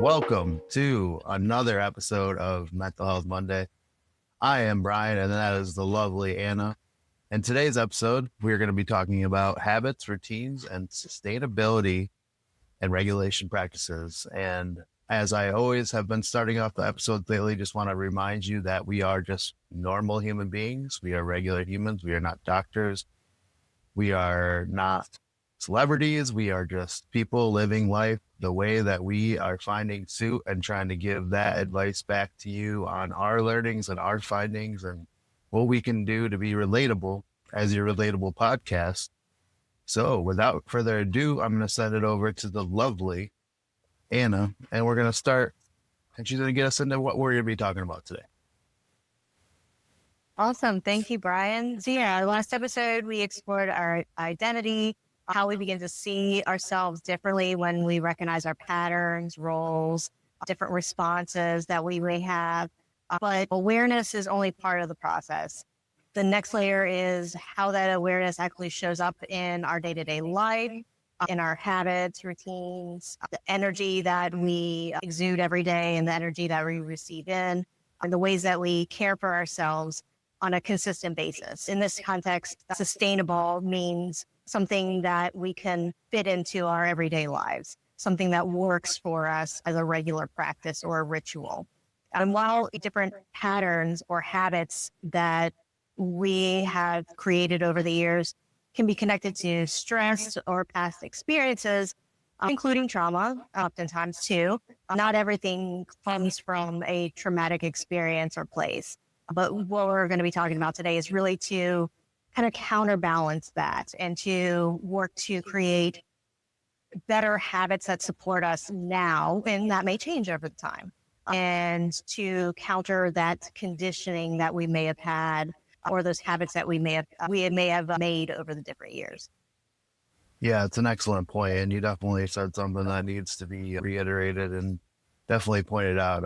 Welcome to another episode of Mental Health Monday. I am Bryon, and that is the lovely Anna. In today's episode, we're going to be talking about habits, routines, and sustainability and regulation practices. And as I always have been starting off the episodes lately, just want to remind you that we are just normal human beings. We are regular humans. We are not doctors. We are not celebrities. We are just people living life the way that we are finding suit and trying to give that advice back to you on our learnings and our findings and what we can do to be relatable as your relatable podcast. So without further ado, I'm going to send it over to the lovely Anna, and we're going to start, and she's going to get us into what we're going to be talking about today. Awesome. Thank you, Bryon. So last episode, we explored our identity, how we begin to see ourselves differently when we recognize our patterns, roles, different responses that we may have. But awareness is only part of the process. The next layer is how that awareness actually shows up in our day-to-day life, in our habits, routines, the energy that we exude every day and the energy that we receive in, and the ways that we care for ourselves on a consistent basis. In this context, sustainable means something that we can fit into our everyday lives, something that works for us as a regular practice or a ritual. And while different patterns or habits that we have created over the years can be connected to stress or past experiences, including trauma, oftentimes too, not everything comes from a traumatic experience or place. But what we're going to be talking about today is really to kind of counterbalance that and to work to create better habits that support us now, and that may change over time, and to counter that conditioning that we may have had or those habits that we may have made over the different years. Yeah, it's an excellent point, and you definitely said something that needs to be reiterated and definitely pointed out.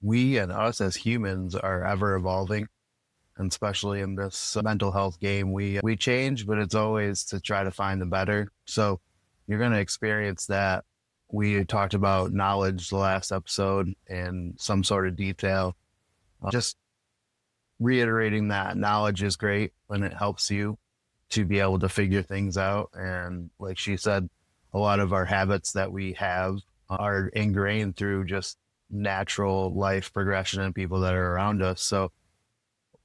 We and us as humans are ever evolving, and especially in this mental health game, we change, but it's always to try to find the better. So you're going to experience that. We talked about knowledge the last episode in some sort of detail. Just reiterating that knowledge is great and it helps you to be able to figure things out. And like she said, a lot of our habits that we have are ingrained through just natural life progression and people that are around us. So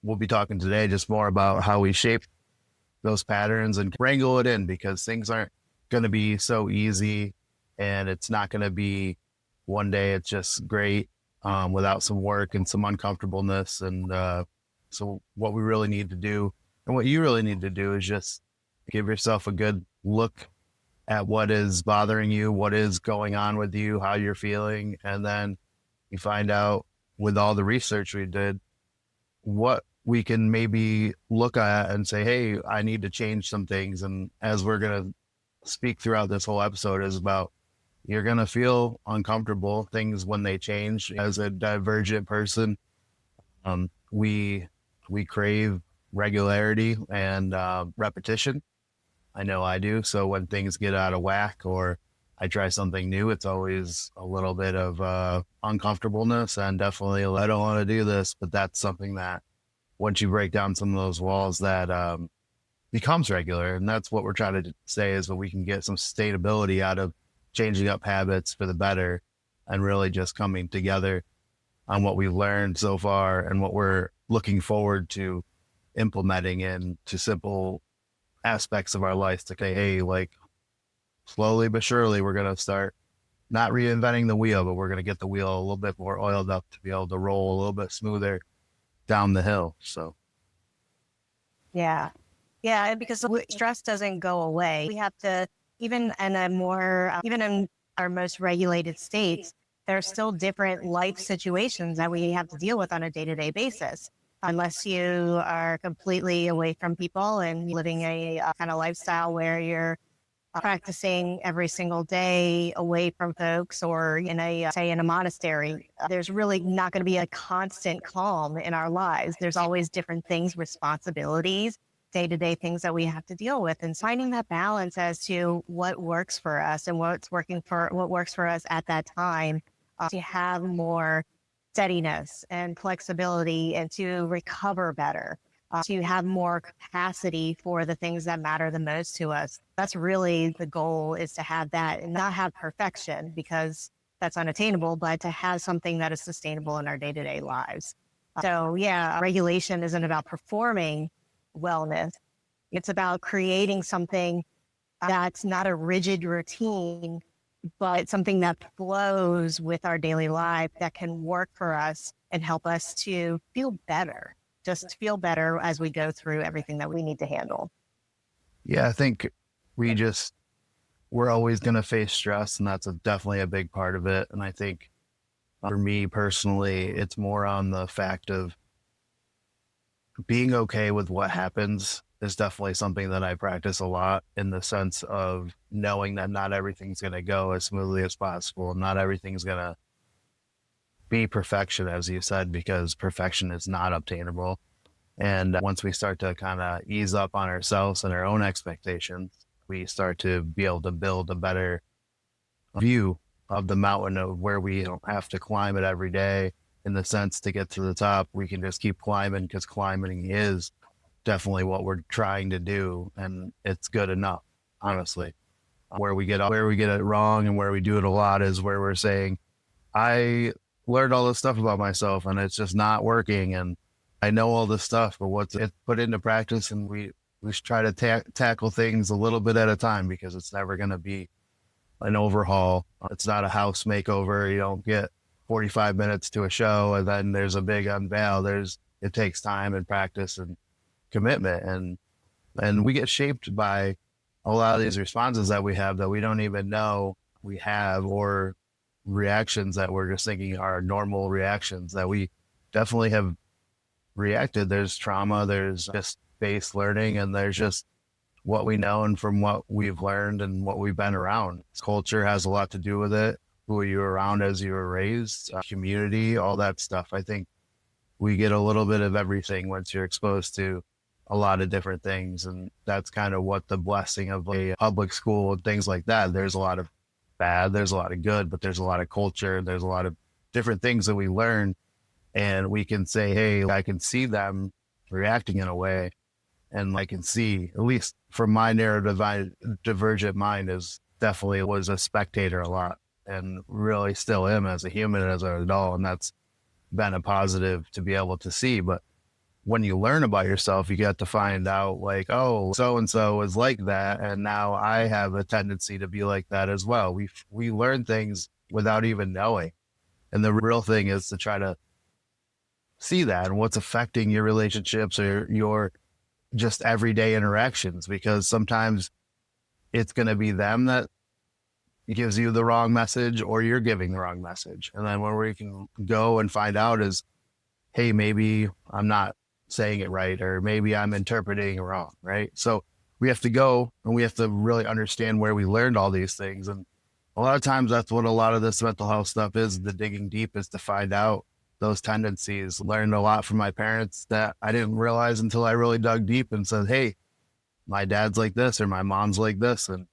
we'll be talking today just more about how we shape those patterns and wrangle it in, because things aren't going to be so easy, and it's not going to be one day it's just great without some work and some uncomfortableness. And so what we really need to do, and what you really need to do, is just give yourself a good look at what is bothering you, what is going on with you, how you're feeling, and then you find out, with all the research we did, what we can maybe look at and say, hey, I need to change some things. And as we're going to speak throughout this whole episode is about, you're going to feel uncomfortable things when they change. As a divergent person, we crave regularity and repetition. I know I do. So when things get out of whack or I try something new, it's always a little bit of uncomfortableness, and definitely, I don't want to do this, but that's something that once you break down some of those walls, that becomes regular. And that's what we're trying to say, is that we can get some sustainability out of changing up habits for the better and really just coming together on what we've learned so far and what we're looking forward to implementing into simple aspects of our life to say, hey, like, slowly but surely, we're going to start not reinventing the wheel, but we're going to get the wheel a little bit more oiled up to be able to roll a little bit smoother down the hill. So. Yeah, because stress doesn't go away. We have to, even in our most regulated states, there are still different life situations that we have to deal with on a day-to-day basis. Unless you are completely away from people and living a kind of lifestyle where you're practicing every single day away from folks, or in a monastery, there's really not going to be a constant calm in our lives. There's always different things, responsibilities, day-to-day things that we have to deal with, and finding that balance as to what works for us and what works for us at that time to have more steadiness and flexibility and to recover better, to have more capacity for the things that matter the most to us. That's really the goal, is to have that and not have perfection, because that's unattainable, but to have something that is sustainable in our day-to-day lives. So yeah, regulation isn't about performing wellness. It's about creating something that's not a rigid routine, but something that flows with our daily life, that can work for us and help us to feel better, just feel better as we go through everything that we need to handle. Yeah, I think we're always going to face stress, and that's definitely a big part of it. And I think for me personally, it's more on the fact of being okay with what happens is definitely something that I practice a lot, in the sense of knowing that not everything's going to go as smoothly as possible. Not everything's going to be perfection, as you said, because perfection is not obtainable. And once we start to kind of ease up on ourselves and our own expectations, we start to be able to build a better view of the mountain, of where we don't have to climb it every day. In the sense, to get to the top, we can just keep climbing, because climbing is definitely what we're trying to do, and it's good enough, honestly. Where we get it wrong and where we do it a lot is where we're saying, I learned all this stuff about myself and it's just not working, and I know all this stuff, but what's it put into practice? And we should try to tackle things a little bit at a time, because it's never going to be an overhaul. It's not a house makeover. You don't get 45 minutes to a show and then there's a big unveil. It takes time and practice and commitment, and we get shaped by a lot of these responses that we have that we don't even know we have, or reactions that we're just thinking are normal reactions that we definitely have reacted. There's trauma, there's just base learning, and there's just what we know and from what we've learned and what we've been around. Culture has a lot to do with it. Who you were around as you were raised, community, all that stuff. I think we get a little bit of everything once you're exposed to a lot of different things. And that's kind of what the blessing of a public school and things like that. There's a lot of bad, there's a lot of good, but there's a lot of culture. There's a lot of different things that we learn, and we can say, hey, I can see them reacting in a way. And I can see, at least from my narrative, divergent mind is definitely was a spectator a lot, and really still am as a human and as an adult. And that's been a positive to be able to see. But when you learn about yourself, you get to find out, like, oh, so and so is like that, and now I have a tendency to be like that as well. We learn things without even knowing, and the real thing is to try to see that and what's affecting your relationships or your just everyday interactions, because sometimes it's going to be them that gives you the wrong message, or you're giving the wrong message. And then where we can go and find out is, hey, maybe I'm not saying it right, or maybe I'm interpreting it wrong, right? So we have to go and we have to really understand where we learned all these things. And a lot of times that's what a lot of this mental health stuff is, the digging deep, is to find out those tendencies. Learned a lot from my parents that I didn't realize until I really dug deep and said, hey, my dad's like this, or my mom's like this. And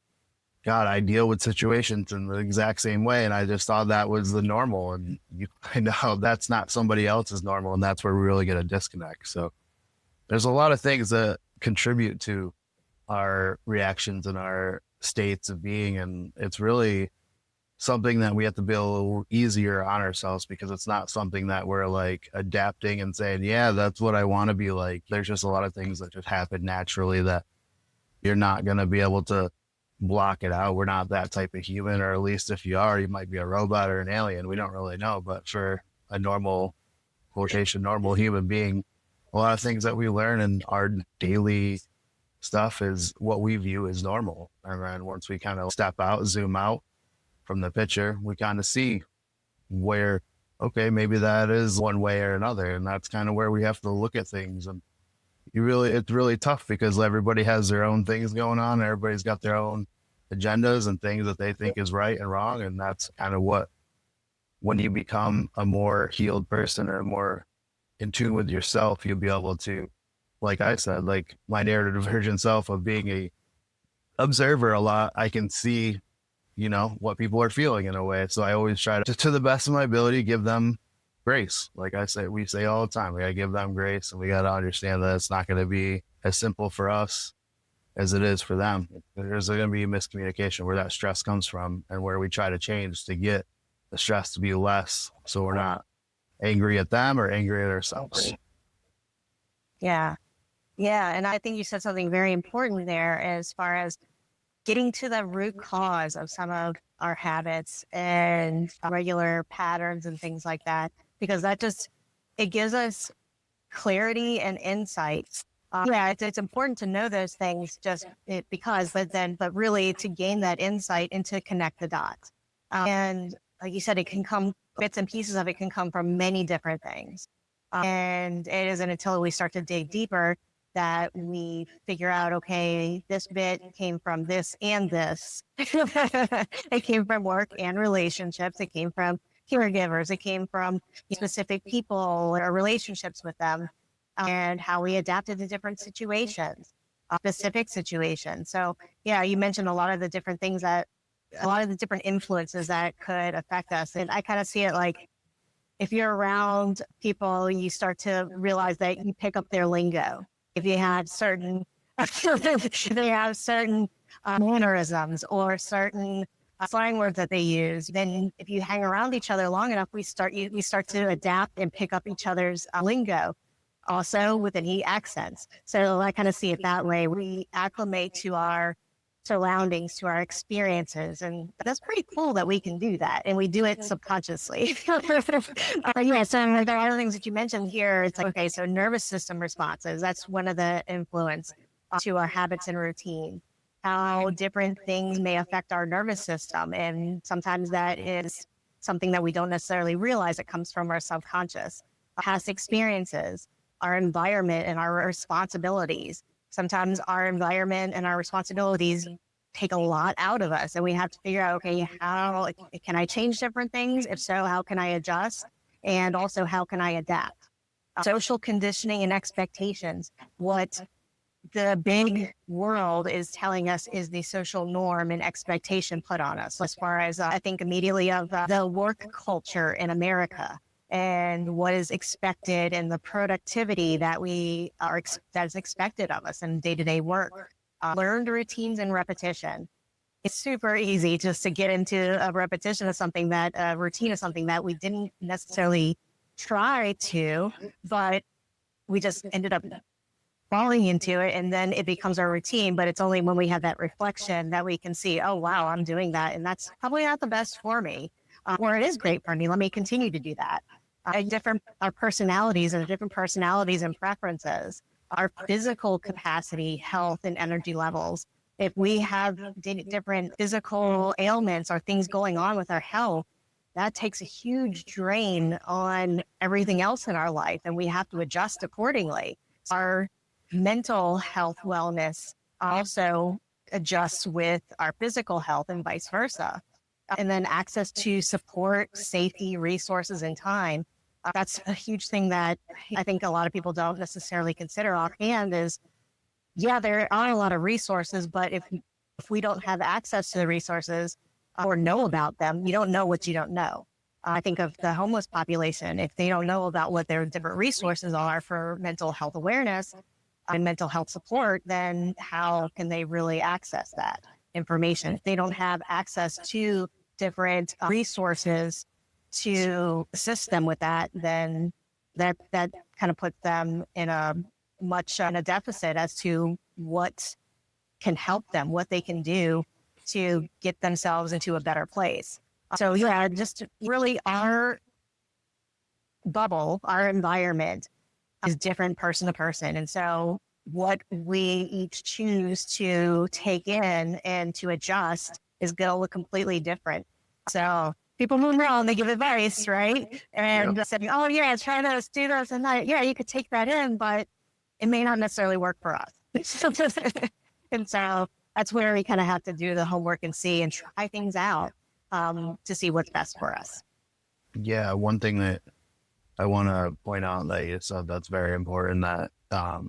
God, I deal with situations in the exact same way. And I just thought that was the normal. And you find out that's not somebody else's normal. And that's where we really get a disconnect. So there's a lot of things that contribute to our reactions and our states of being. And it's really something that we have to be a little easier on ourselves, because it's not something that we're like adapting and saying, yeah, that's what I want to be like. There's just a lot of things that just happen naturally that you're not going to be able to block it out. We're not that type of human, or at least if you are, you might be a robot or an alien. We don't really know. But for a normal normal human being, a lot of things that we learn in our daily stuff is what we view as normal. And then once we kind of step out, zoom out from the picture, we kind of see where, okay, maybe that is one way or another. And that's kind of where we have to look at things. And it's really tough, because everybody has their own things going on. Everybody's got their own agendas and things that they think is right and wrong. And that's kind of when you become a more healed person or more in tune with yourself, you'll be able to, like I said, like my narrative divergent self of being a observer a lot, I can see what people are feeling in a way. So I always try to the best of my ability, give them grace. Like we say all the time, we got to give them grace, and we got to understand that it's not going to be as simple for us as it is for them. There's going to be miscommunication where that stress comes from, and where we try to change to get the stress to be less, so we're not angry at them or angry at ourselves. Yeah. Yeah. And I think you said something very important there as far as getting to the root cause of some of our habits and regular patterns and things like that, because it gives us clarity and insights. It's important to know those things but really to gain that insight and to connect the dots. And like you said, bits and pieces of it can come from many different things. And it isn't until we start to dig deeper that we figure out, okay, this bit came from this and this. It came from work and relationships. It came from caregivers. It came from specific people or relationships with them, and how we adapted to different situations, specific situations. So yeah, you mentioned a lot of the different influences that could affect us. And I kind of see it like, if you're around people, you start to realize that you pick up their lingo. If you had certain, they have certain mannerisms or certain slang words that they use, then if you hang around each other long enough, we start to adapt and pick up each other's lingo. Also with an E accents. So I kind of see it that way. We acclimate to our surroundings, to our experiences. And that's pretty cool that we can do that. And we do it subconsciously. So there are other things that you mentioned here. It's like, okay, so nervous system responses, that's one of the influence to our habits and routine, how different things may affect our nervous system. And sometimes that is something that we don't necessarily realize. It comes from our subconscious. Past experiences, our environment, and our responsibilities. Sometimes our environment and our responsibilities take a lot out of us, and we have to figure out, okay, how can I change different things? If so, how can I adjust? And also, how can I adapt? Social conditioning and expectations. What the big world is telling us is the social norm and expectation put on us. As far as I think immediately of the work culture in America, and what is expected, and the productivity that that is expected of us in day-to-day work. Learned routines and repetition. It's super easy just to get into a routine of something that we didn't necessarily try to, but we just ended up falling into it, and then it becomes our routine. But it's only when we have that reflection that we can see, oh wow, I'm doing that, and that's probably not the best for me, or it is great for me. Let me continue to do that. Our personalities and different personalities and preferences, our physical capacity, health, and energy levels. If we have different physical ailments or things going on with our health, that takes a huge drain on everything else in our life, and we have to adjust accordingly. Our mental health wellness also adjusts with our physical health and vice versa. And then access to support, safety, resources, and time. That's a huge thing that I think a lot of people don't necessarily consider offhand is, yeah, there are a lot of resources, but if we don't have access to the resources or know about them, you don't know what you don't know. I think of the homeless population. If they don't know about what their different resources are for mental health awareness and mental health support, then how can they really access that information? If they don't have access to different resources to assist them with that, then that kind of puts them in a deficit as to what can help them, what they can do to get themselves into a better place. So yeah, just really our bubble, our environment is different person to person. And so what we each choose to take in and to adjust is going to look completely different. So people move around, they give advice, right? And said, oh yeah, try this, do this, and that. Yeah, you could take that in, but it may not necessarily work for us. And so that's where we kind of have to do the homework and see and try things out to see what's best for us. Yeah, one thing that I want to point out that you said that's very important that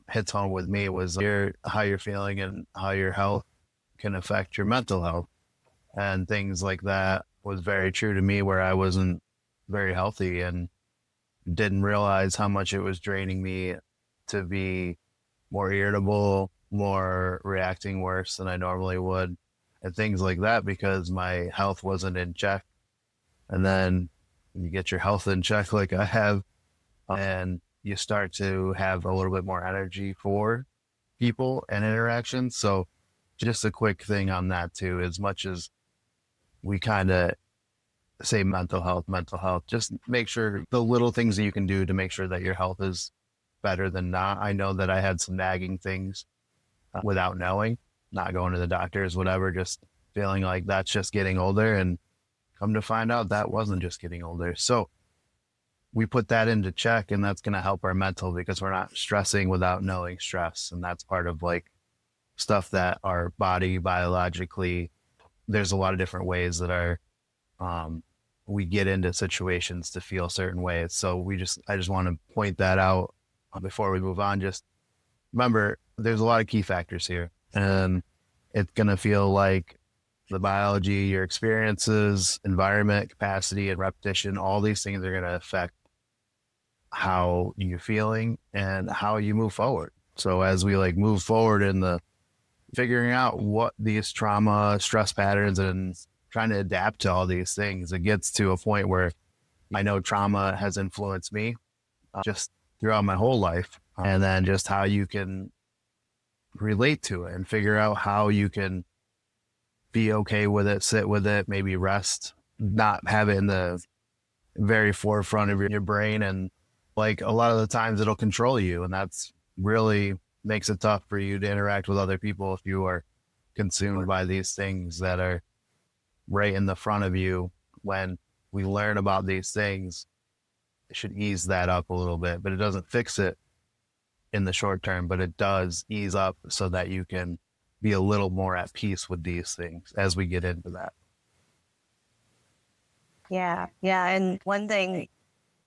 hits home with me was how you're feeling and how your health can affect your mental health. and things like that was very true to me, where I wasn't very healthy and didn't realize how much it was draining me to be more irritable, more reacting worse than I normally would, and things like that, because my health wasn't in check. And then you get your health in check, like I have, and you start to have a little bit more energy for people and interactions. So, just a quick thing on that too, as much as we kind of say mental health, just make sure the little things that you can do to make sure that your health is better than not. I know that I had some nagging things without knowing, not going to the doctors, whatever, just feeling like that's just getting older. And come to find out that wasn't just getting older. So we put that into check, and that's going to help our mental, because we're not stressing without knowing stress. And that's part of like stuff that our body biologically, there's a lot of different ways that we get into situations to feel certain ways. So I just want to point that out before we move on. Just remember, there's a lot of key factors here, and it's going to feel like the biology, your experiences, environment, capacity, and repetition, all these things are going to affect how you're feeling and how you move forward. So as we like move forward in the figuring out what these trauma, stress patterns, and trying to adapt to all these things, it gets to a point where I know trauma has influenced me just throughout my whole life. And then just how you can relate to it and figure out how you can be okay with it, sit with it, maybe rest, not have it in the very forefront of your brain. And like a lot of the times it'll control you. And that's really makes it tough for you to interact with other people if you are consumed by these things that are right in the front of you. When we learn about these things, it should ease that up a little bit, but it doesn't fix it in the short term, but it does ease up so that you can be a little more at peace with these things as we get into that. Yeah. Yeah. And one thing,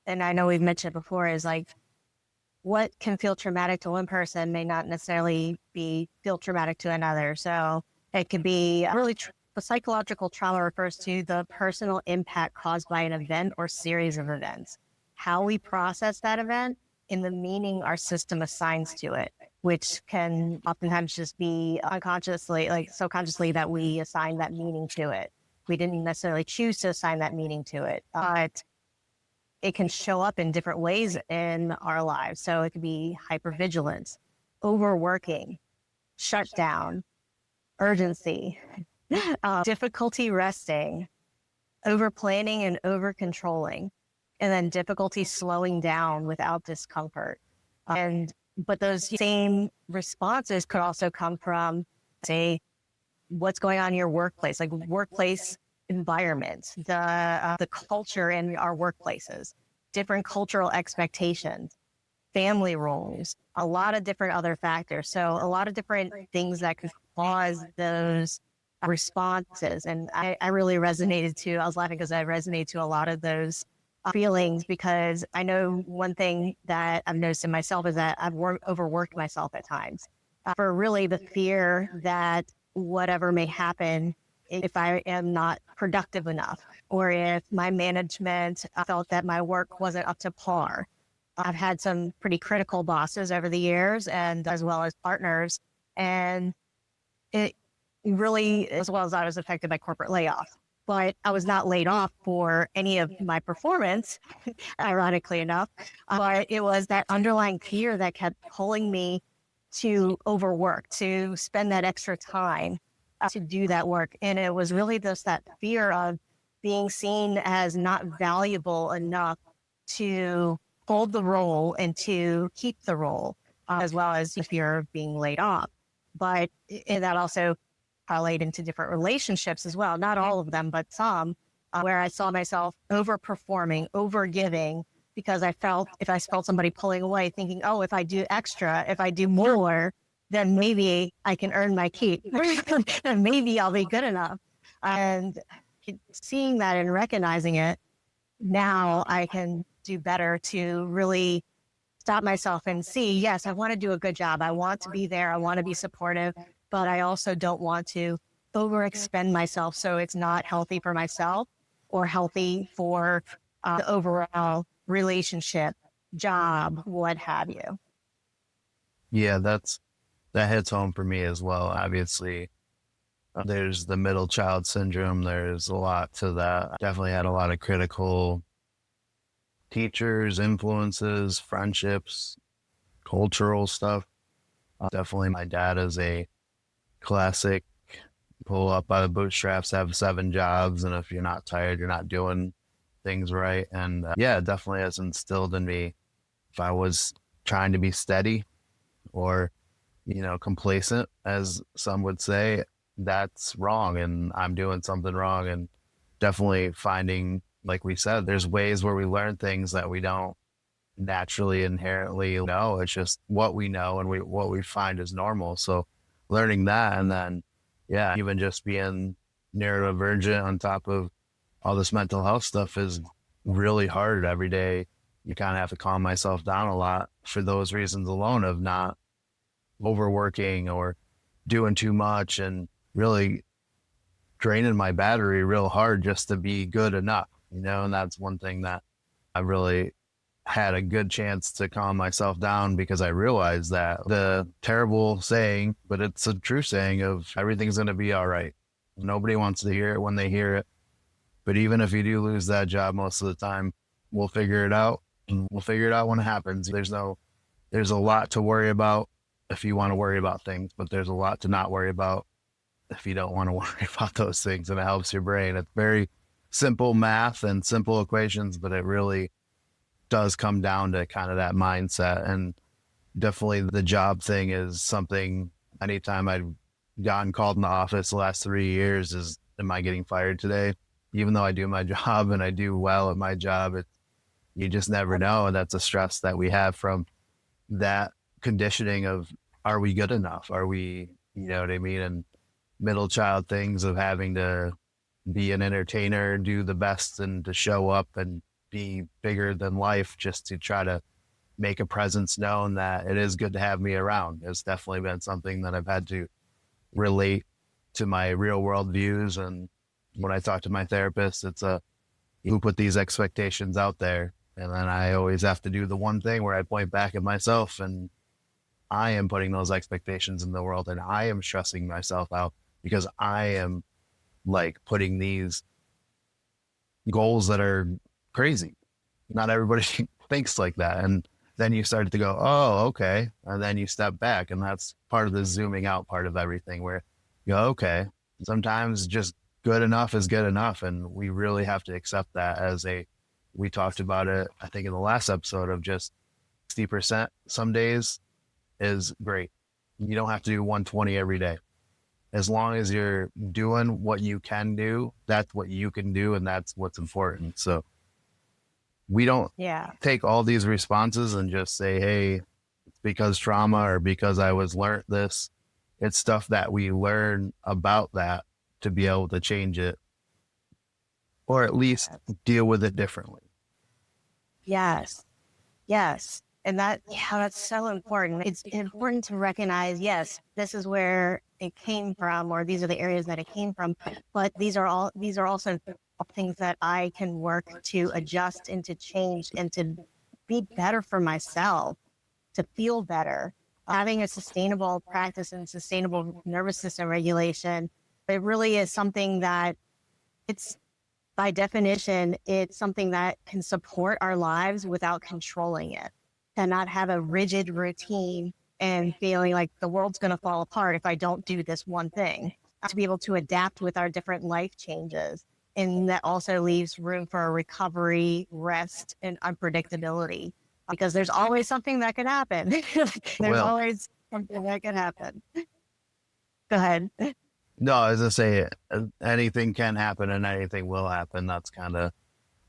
and I know we've mentioned before, is like what can feel traumatic to one person may not necessarily feel traumatic to another. So it could be really the psychological trauma refers to the personal impact caused by an event or series of events. How we process that event and the meaning our system assigns to it, which can oftentimes just be unconsciously, like subconsciously, that we assign that meaning to it. We didn't necessarily choose to assign that meaning to it, but it can show up in different ways in our lives. So it could be hypervigilance, overworking, shutdown, urgency, difficulty resting, over planning and over controlling, and then difficulty slowing down without discomfort. But those same responses could also come from, say, what's going on in your workplace, like workplace environment, the culture in our workplaces, different cultural expectations, family roles, a lot of different other factors. So a lot of different things that could cause those responses. And I really resonated too. I was laughing because I resonated to a lot of those feelings, because I know one thing that I've noticed in myself is that I've overworked myself at times for really the fear that whatever may happen if I am not productive enough, or if my management felt that my work wasn't up to par. I've had some pretty critical bosses over the years, and as well as partners. And it really, as well as I was affected by corporate layoffs, but I was not laid off for any of my performance, ironically enough. But it was that underlying fear that kept pulling me to overwork, to spend that extra time to do that work. And it was really just that fear of being seen as not valuable enough to hold the role and to keep the role, as well as the fear of being laid off. But that also parlayed into different relationships as well. Not all of them, but some, where I saw myself overperforming, overgiving, because I felt if I felt somebody pulling away, thinking, oh, if I do extra, if I do more, then maybe I can earn my keep. And maybe I'll be good enough. And seeing that and recognizing it, now I can do better to really stop myself and see, yes, I want to do a good job. I want to be there. I want to be supportive, but I also don't want to overexpend myself so it's not healthy for myself or healthy for the overall relationship, job, what have you. Yeah, that hits home for me as well. Obviously, there's the middle child syndrome. There's a lot to that. Definitely had a lot of critical teachers, influences, friendships, cultural stuff. Definitely, my dad is a classic pull up by the bootstraps, have 7 jobs, and if you're not tired, you're not doing things right. And yeah, it definitely has instilled in me if I was trying to be steady or complacent, as some would say, that's wrong and I'm doing something wrong. And definitely finding, like we said, there's ways where we learn things that we don't naturally inherently know. It's just what we know and what we find is normal. So learning that, and then yeah, even just being neurodivergent on top of all this mental health stuff is really hard every day. You kind of have to calm myself down a lot for those reasons alone, of not overworking or doing too much and really draining my battery real hard just to be good enough, and that's one thing that I really had a good chance to calm myself down, because I realized that the terrible saying, but it's a true saying, of everything's going to be all right. Nobody wants to hear it when they hear it. But even if you do lose that job, most of the time, we'll figure it out, and we'll figure it out when it happens. There's a lot to worry about if you want to worry about things, but there's a lot to not worry about if you don't want to worry about those things, and it helps your brain. It's very simple math and simple equations, but it really does come down to kind of that mindset. And definitely the job thing is something, anytime I've gotten called in the office the last 3 years, is, am I getting fired today? Even though I do my job and I do well at my job, you just never know. And that's a stress that we have from that conditioning of, are we good enough? Are we, you know what I mean? And middle child things of having to be an entertainer, do the best, and to show up and be bigger than life just to try to make a presence known that it is good to have me around. It's definitely been something that I've had to relate to my real world views. And when I talk to my therapist, it's who put these expectations out there. And then I always have to do the one thing where I point back at myself, and I am putting those expectations in the world, and I am stressing myself out because I am like putting these goals that are crazy. Not everybody thinks like that. And then you start to go, oh, okay. And then you step back, and that's part of the zooming out part of everything, where you go, okay, sometimes just good enough is good enough. And we really have to accept that we talked about it, I think in the last episode, of just 60% some days is great. You don't have to do 120 every day. As long as you're doing what you can do, that's what you can do. And that's what's important. So we don't take all these responses and just say, hey, it's because trauma or because I was learned this. It's stuff that we learn about that to be able to change it, or at least deal with it differently. Yes. And that's so important. It's important to recognize, yes, this is where it came from, or these are the areas that it came from, but these are also things that I can work to adjust and to change and to be better for myself, to feel better. Having a sustainable practice and sustainable nervous system regulation, it really is something that by definition, it's something that can support our lives without controlling it. To not have a rigid routine and feeling like the world's going to fall apart if I don't do this one thing. To be able to adapt with our different life changes. And that also leaves room for recovery, rest, and unpredictability. Because there's always something that could happen. Always something that could happen. Go ahead. No, as I say, anything can happen and anything will happen. That's kind of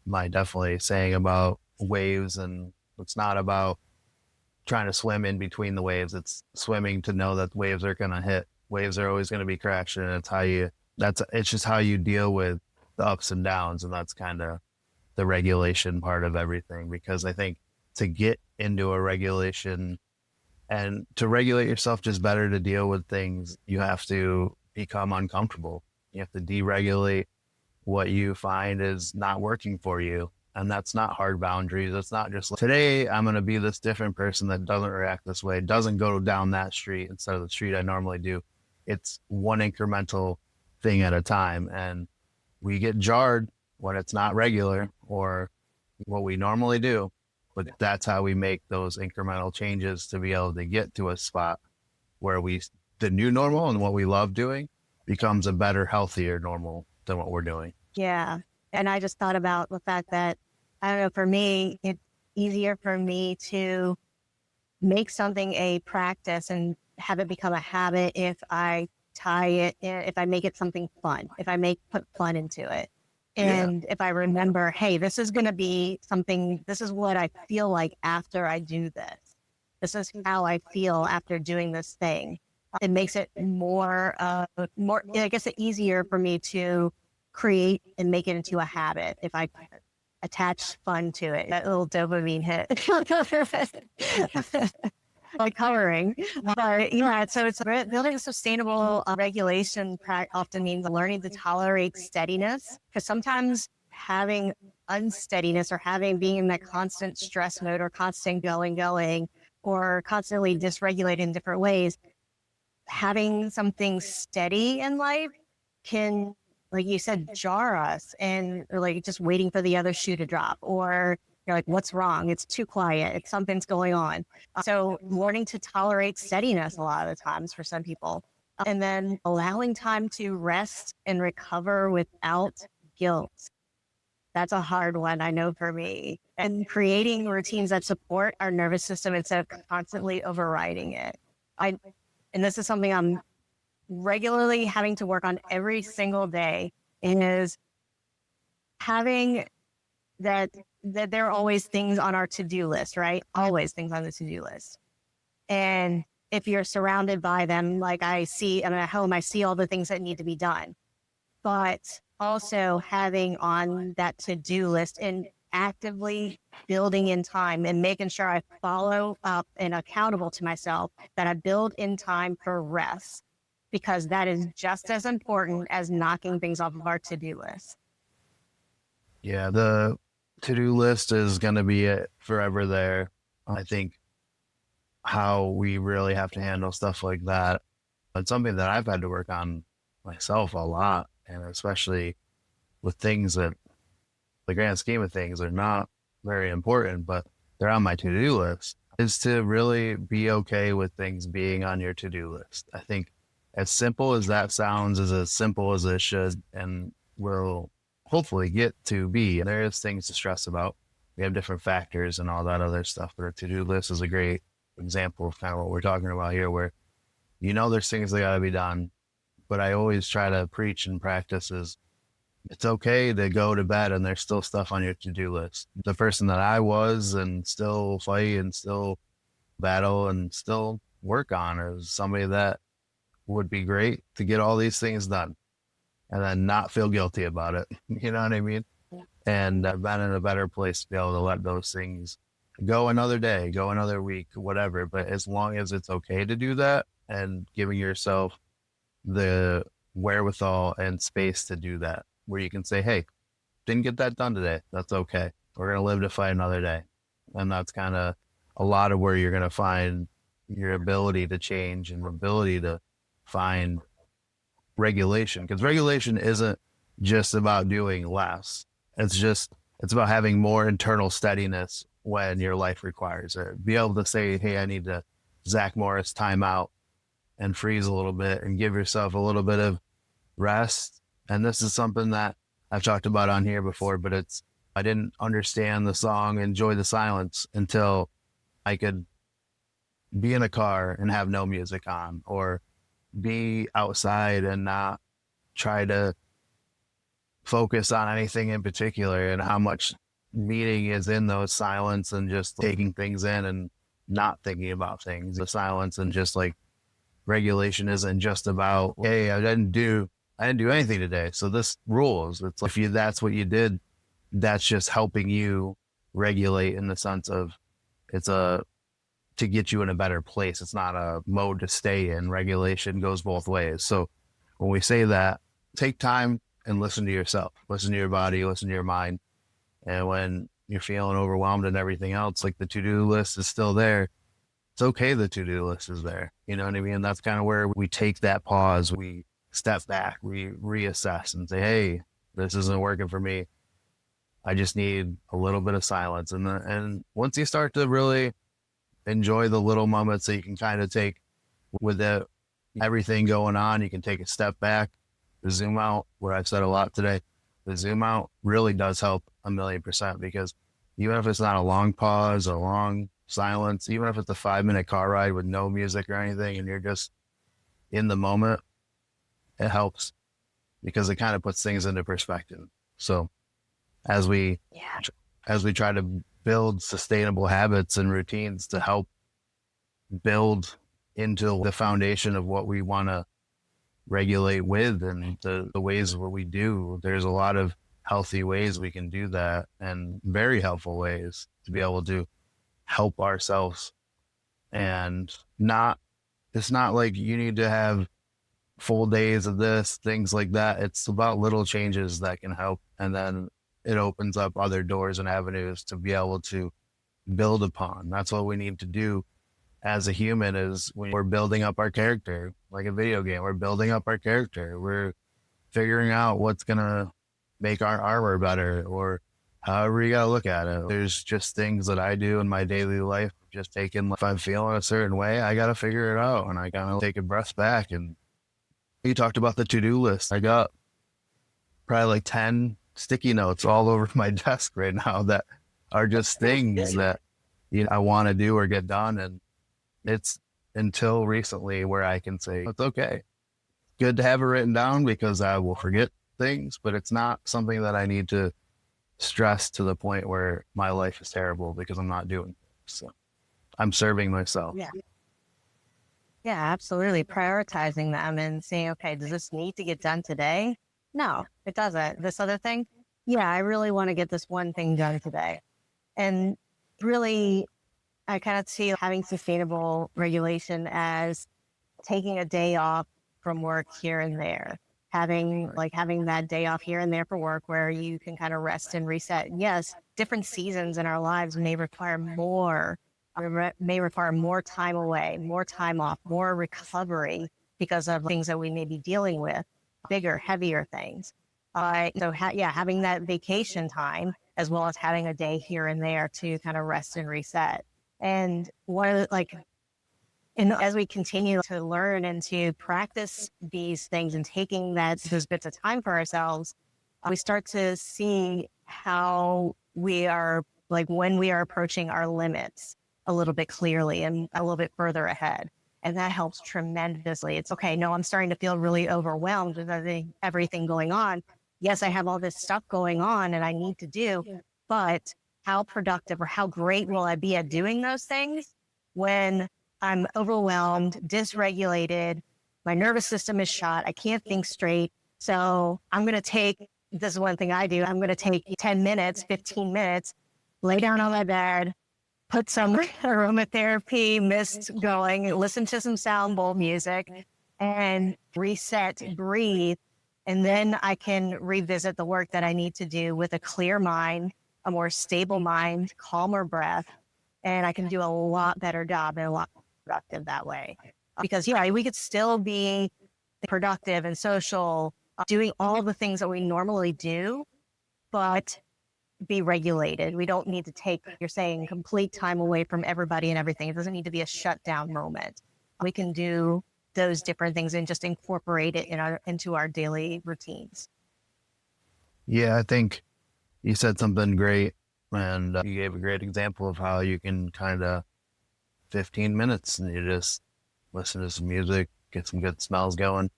my definitely saying about waves. And it's not about trying to swim in between the waves. It's swimming to know that waves are going to hit. Waves are always going to be crashing. And it's just how you deal with the ups and downs. And that's kind of the regulation part of everything. Because I think to get into a regulation and to regulate yourself just better to deal with things, you have to become uncomfortable. You have to deregulate what you find is not working for you. And that's not hard boundaries. It's not just like, today I'm going to be this different person that doesn't react this way, doesn't go down that street instead of the street I normally do. It's one incremental thing at a time. And we get jarred when it's not regular or what we normally do. But that's how we make those incremental changes to be able to get to a spot where the new normal and what we love doing becomes a better, healthier normal than what we're doing. Yeah. And I just thought about the fact that, I don't know, for me, it's easier for me to make something a practice and have it become a habit if I tie it in, if I make it something fun, if I put fun into it. And if I remember, hey, this is going to be something, this is what I feel like after I do this. This is how I feel after doing this thing. It makes it more, I guess, easier for me to create and make it into a habit if I attach fun to it. That little dopamine hit. Like coloring. But yeah, so it's building a sustainable regulation often means learning to tolerate steadiness, because sometimes having unsteadiness or being in that constant stress mode or constant going, or constantly dysregulated in different ways, having something steady in life can, like you said, jar us, and like just waiting for the other shoe to drop, or you're like, what's wrong? It's too quiet. Something's going on. So learning to tolerate steadiness a lot of the times for some people, and then allowing time to rest and recover without guilt. That's a hard one, I know, for me. And creating routines that support our nervous system instead of constantly overriding it. And this is something I'm regularly having to work on every single day, is having that there are always things on our to-do list, right? Always things on the to-do list. And if you're surrounded by them, like I'm at home, I see all the things that need to be done. But also having on that to-do list and actively building in time and making sure I follow up and accountable to myself, that I build in time for rest, because that is just as important as knocking things off of our to-do list. Yeah, the to-do list is going to be it forever there. I think how we really have to handle stuff like that, it's something that I've had to work on myself a lot, and especially with things that, the grand scheme of things, are not very important, but they're on my to-do list, is to really be okay with things being on your to-do list. I think as simple as that sounds is as simple as it should, and will hopefully get to be. There is things to stress about. We have different factors and all that other stuff, but a to-do list is a great example of kind of what we're talking about here, where there's things that got to be done. But I always try to preach and practice is it's okay to go to bed and there's still stuff on your to-do list. The person that I was and still fight and still battle and still work on is somebody that would be great to get all these things done and then not feel guilty about it. You know what I mean? And I've been in a better place to be able to let those things go another day, go another week, whatever. But as long as it's okay to do that and giving yourself the wherewithal and space to do that, where you can say, hey, didn't get that done today. That's okay. We're going to live to fight another day. And that's kind of a lot of where you're going to find your ability to change and ability to find regulation, because regulation isn't just about doing less. It's about having more internal steadiness when your life requires it. Be able to say, hey, I need to Zach Morris time out and freeze a little bit and give yourself a little bit of rest. And this is something that I've talked about on here before, but I didn't understand the song Enjoy the Silence until I could be in a car and have no music on, or be outside and not try to focus on anything in particular, and how much meaning is in those silence and just taking things in and not thinking about things. The silence and just like regulation isn't just about, hey, I didn't do anything today, so this rules. It's like, that's what you did, that's just helping you regulate in the sense of to get you in a better place. It's not a mode to stay in. Regulation goes both ways. So when we say that, take time and listen to yourself, listen to your body, listen to your mind. And when you're feeling overwhelmed and everything else, like the to-do list is still there. It's okay. The to-do list is there. You know what I mean? That's kind of where we take that pause. We step back, we reassess and say, hey, this isn't working for me. I just need a little bit of silence. And once you start to really enjoy the little moments that you can kind of take with everything going on, you can take a step back, the zoom out, what I've said a lot today. The zoom out really does help 1,000,000%, because even if it's not a long pause, a long silence, even if it's a 5-minute car ride with no music or anything, and you're just in the moment, it helps because it kind of puts things into perspective. So as we Yeah. as we try to build sustainable habits and routines to help build into the foundation of what we want to regulate with, and the ways where we do, there's a lot of healthy ways we can do that, and very helpful ways to be able to help ourselves. And not, it's not like you need to have full days of this, things like that. It's about little changes that can help, and then it opens up other doors and avenues to be able to build upon. That's what we need to do as a human, is when we're building up our character, like a video game, we're building up our character. We're figuring out what's going to make our armor better, or however you got to look at it. There's just things that I do in my daily life, just taking, if I'm feeling a certain way, I got to figure it out, and I got to take a breath back. And you talked about the to-do list. I got probably like 10 sticky notes all over my desk right now that are just things that, you know, I want to do or get done. And it's until recently where I can say, it's okay. Good to have it written down because I will forget things, but it's not something that I need to stress to the point where my life is terrible because I'm not doing it. So I'm serving myself. Yeah. Yeah, absolutely. Prioritizing them and saying, okay, does this need to get done today? No, it doesn't. This other thing, yeah, I really want to get this one thing done today. And really, I kind of see having sustainable regulation as taking a day off from work here and there, having that day off here and there for work where you can kind of rest and reset. Yes, different seasons in our lives may require more time away, more time off, more recovery because of things that we may be dealing with, bigger, heavier things. Having that vacation time as well as having a day here and there to kind of rest and reset. And and as we continue to learn and to practice these things and taking those bits of time for ourselves, we start to see how we are, like when we are approaching our limits a little bit clearly and a little bit further ahead. And that helps tremendously. It's okay. No, I'm starting to feel really overwhelmed with everything going on. Yes, I have all this stuff going on and I need to do, but how productive or how great will I be at doing those things when I'm overwhelmed, dysregulated, my nervous system is shot, I can't think straight. So I'm going to take, this is one thing I do, I'm going to take 10 minutes, 15 minutes, lay down on my bed, put some aromatherapy mist going, listen to some sound bowl music, and reset, breathe. And then I can revisit the work that I need to do with a clear mind, a more stable mind, calmer breath, and I can do a lot better job and a lot more productive that way. Because yeah, we could still be productive and social, doing all the things that we normally do, but be regulated. We don't need to take, you're saying, complete time away from everybody and everything. It doesn't need to be a shutdown moment. We can do those different things and just incorporate it into our daily routines. Yeah, I think you said something great, and you gave a great example of how you can kind of 15 minutes and you just listen to some music, get some good smells going,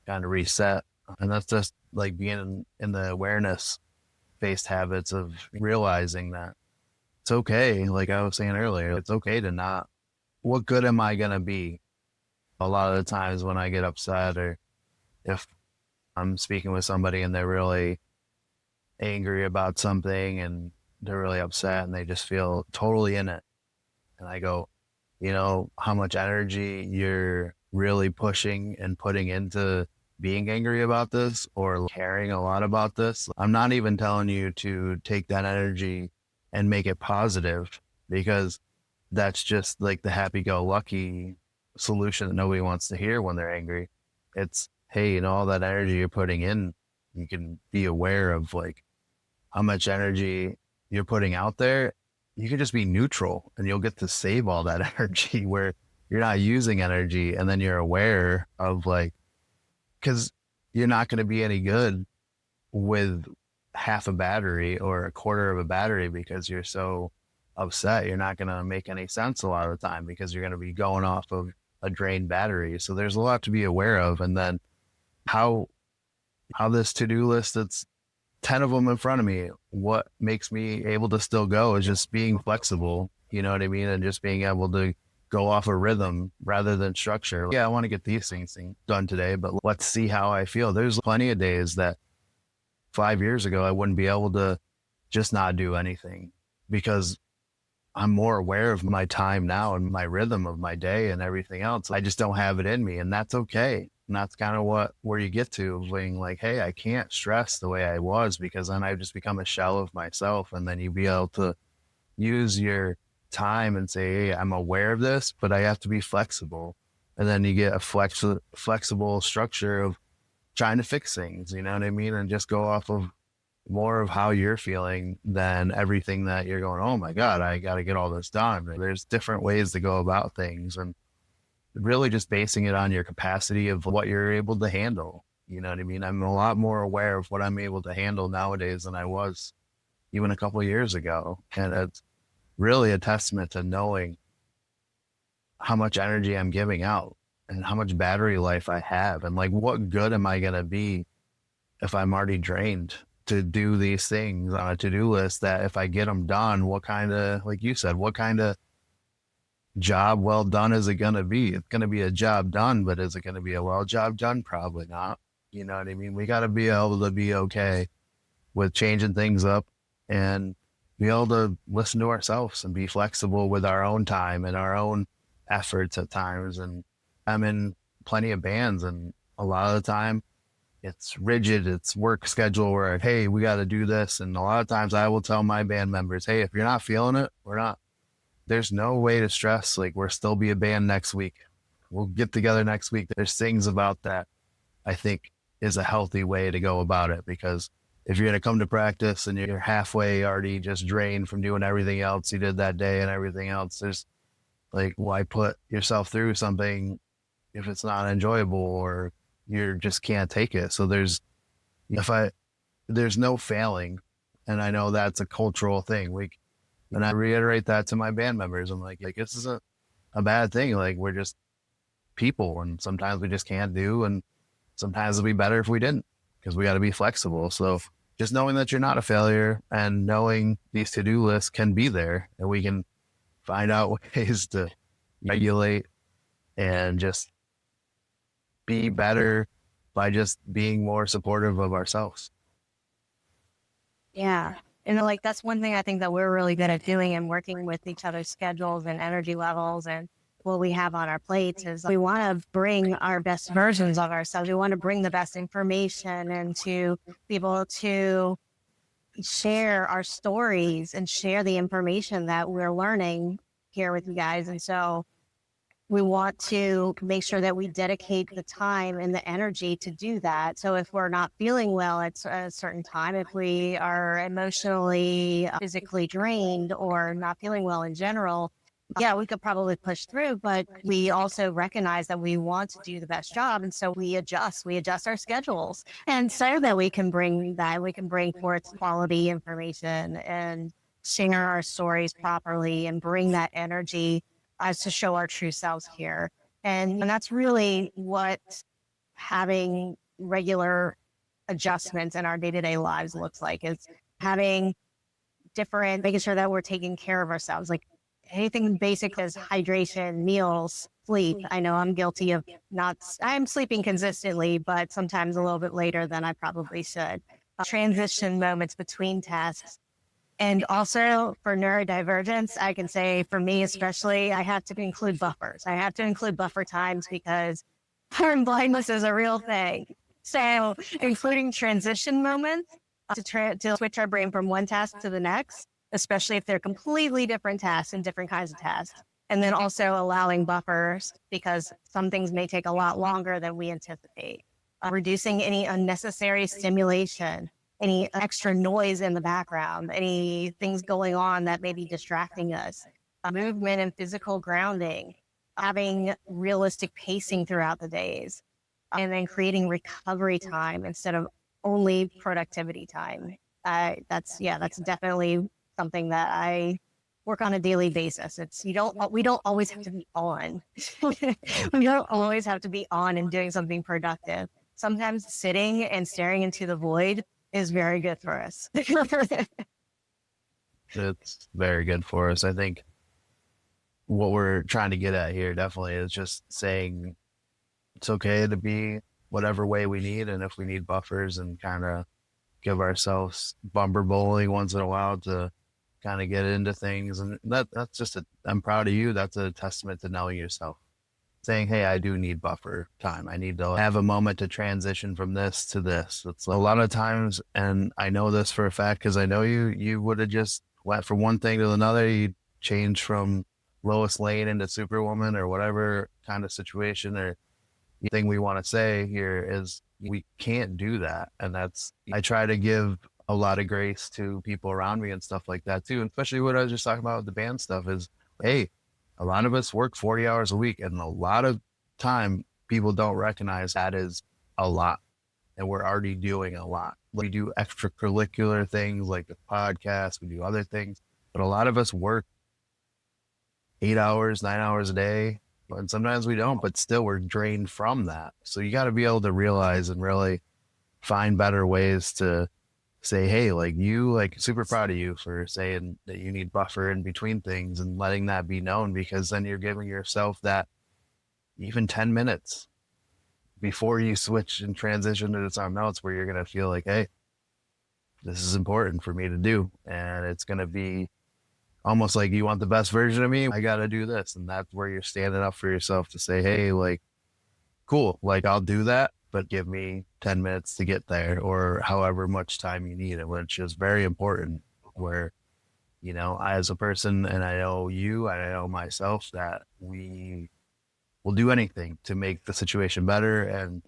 kind of reset. And that's just like being in the awareness based habits of realizing that it's okay. Like I was saying earlier, it's okay to not, what good am I going to be? A lot of the times when I get upset, or if I'm speaking with somebody and they're really angry about something and they're really upset and they just feel totally in it. And I go, you know, how much energy you're really pushing and putting into being angry about this or caring a lot about this. I'm not even telling you to take that energy and make it positive, because that's just like the happy go lucky solution that nobody wants to hear when they're angry. It's, hey, all that energy you're putting in, you can be aware of like how much energy you're putting out there. You can just be neutral and you'll get to save all that energy where you're not using energy, and then you're aware of like, because you're not going to be any good with half a battery or a quarter of a battery because you're so upset. You're not going to make any sense a lot of the time because you're going to be going off of a drained battery. So there's a lot to be aware of. And then how this to-do list, that's 10 of them in front of me, what makes me able to still go is just being flexible, you know what I mean? And just being able to go off a rhythm rather than structure. Yeah, I want to get these things done today, but let's see how I feel. There's plenty of days that 5 years ago I wouldn't be able to just not do anything, because I'm more aware of my time now and my rhythm of my day and everything else. I just don't have it in me, and that's okay. And that's kind of where you get to being like, hey, I can't stress the way I was, because then I've just become a shell of myself. And then you be able to use your time and say, hey, I'm aware of this, but I have to be flexible. And then you get a flexible structure of trying to fix things, you know what I mean? And just go off of more of how you're feeling than everything that you're going, oh my God, I got to get all this done. There's different ways to go about things, and really just basing it on your capacity of what you're able to handle. You know what I mean? I'm a lot more aware of what I'm able to handle nowadays than I was even a couple of years ago. And it's really a testament to knowing how much energy I'm giving out and how much battery life I have. And like, what good am I going to be if I'm already drained to do these things on a to-do list that if I get them done, what kind of, like you said, what kind of job well done is it going to be? It's going to be a job done, but is it going to be a well job done? Probably not. You know what I mean? We got to be able to be okay with changing things up and be able to listen to ourselves and be flexible with our own time and our own efforts at times. And I'm in plenty of bands, and a lot of the time it's rigid. It's work schedule where, hey, we got to do this. And a lot of times I will tell my band members, hey, if you're not feeling it, there's no way to stress. Like, we'll still be a band next week. We'll get together next week. There's things about that I think is a healthy way to go about it, because if you're going to come to practice and you're halfway already just drained from doing everything else you did that day and everything else, there's like, why put yourself through something if it's not enjoyable or you just can't take it? So there's no failing. And I know that's a cultural thing. And I reiterate that to my band members. I'm like this is a bad thing. Like, we're just people, and sometimes we just can't do, and sometimes it'll be better if we didn't, because we got to be flexible. So just knowing that you're not a failure and knowing these to-do lists can be there, and we can find out ways to regulate and just be better by just being more supportive of ourselves. Yeah. And like, that's one thing I think that we're really good at doing, and working with each other's schedules and energy levels and what we have on our plates, is we want to bring our best versions of ourselves. We want to bring the best information and to be able to share our stories and share the information that we're learning here with you guys. And so we want to make sure that we dedicate the time and the energy to do that. So if we're not feeling well at a certain time, if we are emotionally, physically drained, or not feeling well in general, yeah, we could probably push through, but we also recognize that we want to do the best job. And so we adjust our schedules. And so that we can bring forth quality information and share our stories properly and bring that energy as to show our true selves here. And that's really what having regular adjustments in our day-to-day lives looks like, is making sure that we're taking care of ourselves. Like, anything basic as hydration, meals, sleep. I know I'm guilty of I'm sleeping consistently, but sometimes a little bit later than I probably should. Transition moments between tasks. And also for neurodivergence, I can say for me especially, I have to include buffers. I have to include buffer times, because blindness is a real thing. So including transition moments to switch our brain from one task to the next, especially if they're completely different tasks and different kinds of tasks. And then also allowing buffers because some things may take a lot longer than we anticipate. Reducing any unnecessary stimulation, any extra noise in the background, any things going on that may be distracting us. Movement and physical grounding, having realistic pacing throughout the days, and then creating recovery time instead of only productivity time. That's definitely something that I work on a daily basis. We don't always have to be on. We don't always have to be on and doing something productive. Sometimes sitting and staring into the void is very good for us. It's very good for us. I think what we're trying to get at here definitely is just saying it's okay to be whatever way we need. And if we need buffers and kind of give ourselves bumper bowling once in a while to kind of get into things. And that's just I'm proud of you. That's a testament to knowing yourself. Saying, hey, I do need buffer time. I need to have a moment to transition from this to this. It's a lot of times, and I know this for a fact because I know you would have just went from one thing to another. You change from Lois Lane into Superwoman or whatever kind of situation or thing we want to say here is we can't do that. And I try to give a lot of grace to people around me and stuff like that too. And especially what I was just talking about with the band stuff is, hey, a lot of us work 40 hours a week and a lot of time people don't recognize that is a lot. And we're already doing a lot. We do extracurricular things like the podcast, we do other things, but a lot of us work 8 hours, 9 hours a day. And sometimes we don't, but still we're drained from that. So you got to be able to realize and really find better ways to say, hey, super proud of you for saying that you need buffer in between things and letting that be known, because then you're giving yourself that even 10 minutes before you switch and transition to something else where you're going to feel like, hey, this is important for me to do. And it's going to be almost like you want the best version of me. I got to do this. And that's where you're standing up for yourself to say, hey, cool, I'll do that, but give me 10 minutes to get there or however much time you need, which is very important where, I as a person, and I know you, and I know myself, that we will do anything to make the situation better and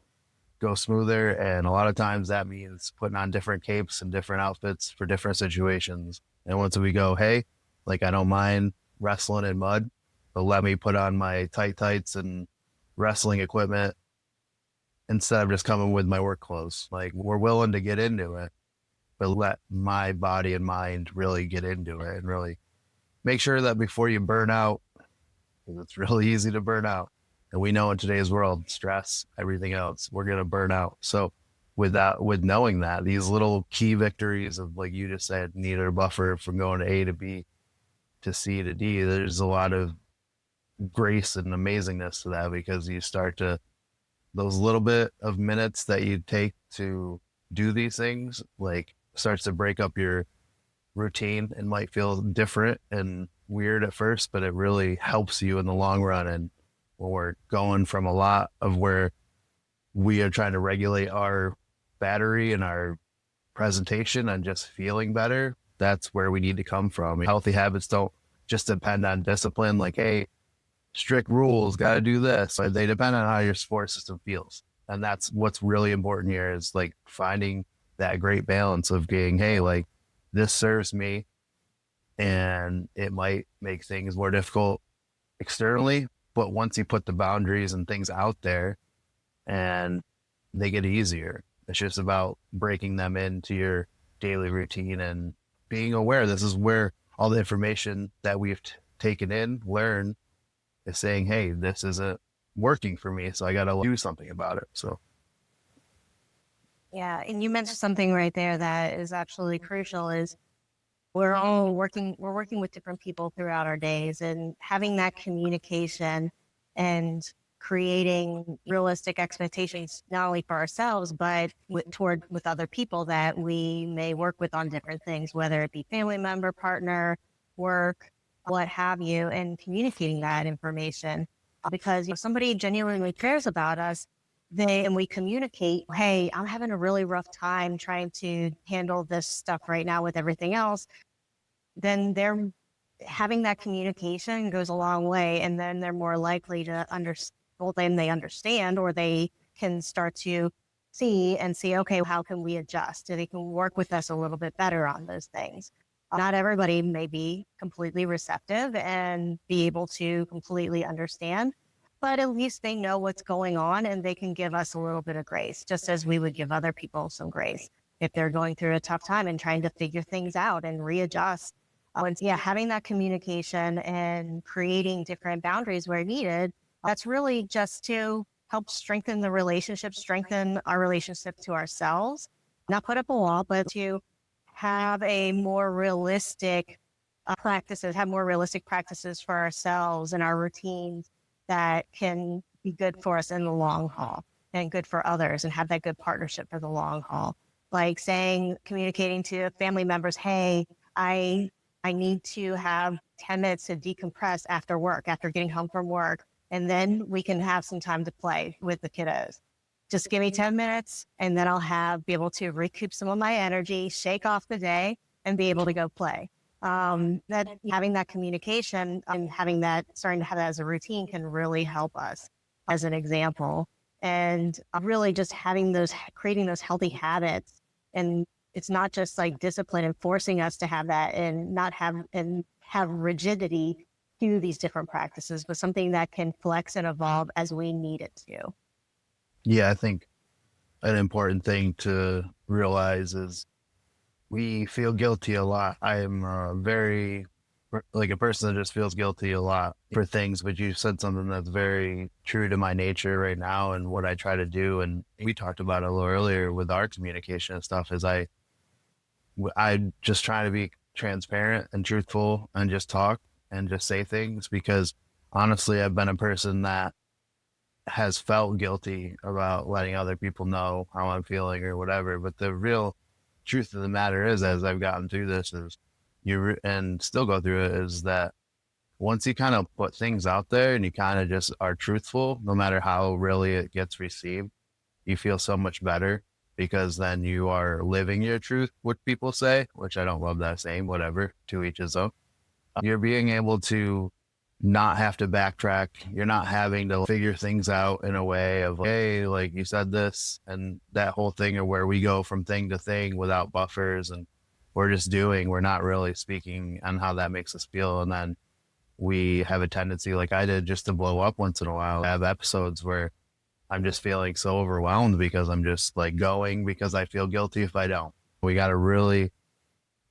go smoother. And a lot of times that means putting on different capes and different outfits for different situations. And once we go, hey, I don't mind wrestling in mud, but let me put on my tights and wrestling equipment instead of just coming with my work clothes. We're willing to get into it, but let my body and mind really get into it and really make sure that before you burn out, because it's really easy to burn out. And we know in today's world, stress, everything else, we're going to burn out. So with knowing that, these little key victories of, like you just said, need a buffer from going to A to B to C to D, there's a lot of grace and amazingness to that, because you start to, those little bit of minutes that you take to do these things, starts to break up your routine and might feel different and weird at first, but it really helps you in the long run. And when we're going from a lot of where we are trying to regulate our battery and our presentation and just feeling better, that's where we need to come from. Healthy habits don't just depend on discipline, hey, strict rules, got to do this. They depend on how your support system feels. And that's what's really important here is finding that great balance of being, hey, this serves me, and it might make things more difficult externally, but once you put the boundaries and things out there, and they get easier. It's just about breaking them into your daily routine and being aware. This is where all the information that we've taken in, learned, is saying, hey, this isn't working for me, so I got to do something about it. So Yeah, and you mentioned something right there that is absolutely crucial is we're working with different people throughout our days, and having that communication and creating realistic expectations, not only for ourselves, but with other people that we may work with on different things, whether it be family member, partner, work, what have you, and communicating that information. Because if somebody genuinely cares about us, and we communicate, hey, I'm having a really rough time trying to handle this stuff right now with everything else, then they're having that communication goes a long way. And then they're more likely to understand, well, then they understand, or they can start to see, okay, how can we adjust? They can work with us a little bit better on those things. Not everybody may be completely receptive and be able to completely understand, but at least they know what's going on and they can give us a little bit of grace, just as we would give other people some grace if they're going through a tough time and trying to figure things out and readjust. And yeah, having that communication and creating different boundaries where needed, that's really just to help strengthen the relationship, strengthen our relationship to ourselves, not put up a wall, but to have a more realistic practices, have more realistic practices for ourselves and our routines that can be good for us in the long haul and good for others, and have that good partnership for the long haul. Like saying, communicating to family members, hey, I I need to have 10 minutes to decompress after work, after getting home from work, and then we can have some time to play with the kiddos. Just give me 10 minutes and then be able to recoup some of my energy, shake off the day, and be able to go play. That having that communication and starting to have that as a routine can really help us as an example. And really just creating those healthy habits. And it's not just like discipline and forcing us to have that and not have rigidity to these different practices, but something that can flex and evolve as we need it to. Yeah, I think an important thing to realize is we feel guilty a lot. I am very like a person that just feels guilty a lot for things, but you said something that's very true to my nature right now and what I try to do. And we talked about it a little earlier with our communication and stuff is I just try to be transparent and truthful and just talk and just say things because honestly, I've been a person that has felt guilty about letting other people know how I'm feeling or whatever. But the real truth of the matter is, as I've gotten through this, is and still go through it, is that once you kind of put things out there and you kind of just are truthful, no matter how really it gets received, you feel so much better because then you are living your truth, what people say, which I don't love that saying, whatever, to each his own. You're being able to not have to backtrack. You're not having to figure things out in a way of, hey, like you said this and that whole thing, or where we go from thing to thing without buffers and we're not really speaking on how that makes us feel. And then we have a tendency, like I did, just to blow up once in a while. I have episodes where I'm just feeling so overwhelmed because I'm just like going because I feel guilty if I don't. We got to really